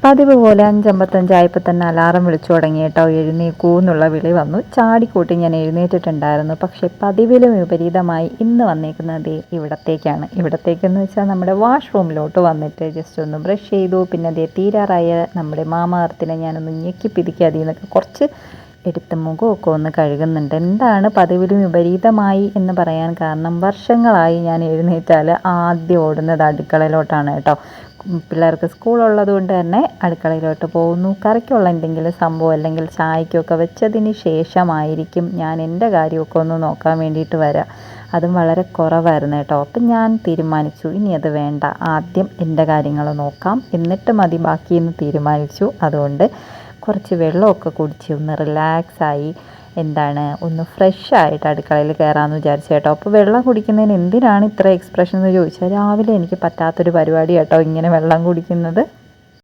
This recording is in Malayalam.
പതിവ് പോലെ 5:55 തന്നെ അലാറം വിളിച്ചു തുടങ്ങി കേട്ടോ. എഴുന്നേക്കൂ എന്നുള്ള വിളി വന്നു. ചാടിക്കൂട്ടി ഞാൻ എഴുന്നേറ്റിട്ടുണ്ടായിരുന്നു. പക്ഷേ പതിവിലും വിപരീതമായി ഇന്ന് വന്നേക്കുന്നത് ഇവിടത്തേക്കാണ്. ഇവിടത്തേക്കെന്ന് വെച്ചാൽ നമ്മുടെ വാഷ്റൂമിലോട്ട് വന്നിട്ട് ജസ്റ്റ് ഒന്ന് ബ്രഷ് ചെയ്തു. പിന്നെ അതേ തീരാറായ നമ്മുടെ മാമ എർത്തിനെ ഞാനൊന്ന് ഞെക്കി പിതുക്കി അതിൽ നിന്നൊക്കെ കുറച്ച് എടുത്ത് മുഖമൊക്കെ ഒന്ന് കഴുകുന്നുണ്ട്. എന്താണ് പതിവിലും വിപരീതമായി എന്ന് പറയാൻ കാരണം, വർഷങ്ങളായി ഞാൻ എഴുന്നേറ്റാൽ ആദ്യം ഓടുന്നത് അടുക്കളയിലോട്ടാണ് കേട്ടോ. പിള്ളേർക്ക് സ്കൂളുള്ളത് കൊണ്ട് തന്നെ അടുക്കളയിലോട്ട് പോകുന്നു. കറിക്കുള്ള എന്തെങ്കിലും സംഭവം അല്ലെങ്കിൽ ചായക്കൊക്കെ വെച്ചതിന് ശേഷമായിരിക്കും ഞാൻ എൻ്റെ കാര്യമൊക്കെ ഒന്ന് നോക്കാൻ വേണ്ടിയിട്ട് വരാം. അതും വളരെ കുറവായിരുന്നു കേട്ടോ. അപ്പം ഞാൻ തീരുമാനിച്ചു ഇനി അത് വേണ്ട, ആദ്യം എൻ്റെ കാര്യങ്ങൾ നോക്കാം, എന്നിട്ട് മതി ബാക്കിയെന്ന് തീരുമാനിച്ചു. അതുകൊണ്ട് കുറച്ച് വെള്ളമൊക്കെ കുടിച്ച് ഒന്ന് റിലാക്സായി ഒന്ന് ഫ്രഷായിട്ട് അടുക്കളയിൽ കയറാമെന്ന് വിചാരിച്ചു കേട്ടോ. അപ്പോൾ വെള്ളം കുടിക്കുന്നതിന് എന്തിനാണ് ഇത്ര എക്സ്പ്രഷൻ എന്ന് ചോദിച്ചാൽ, രാവിലെ എനിക്ക് പറ്റാത്തൊരു പരിപാടി കേട്ടോ ഇങ്ങനെ വെള്ളം കുടിക്കുന്നത്.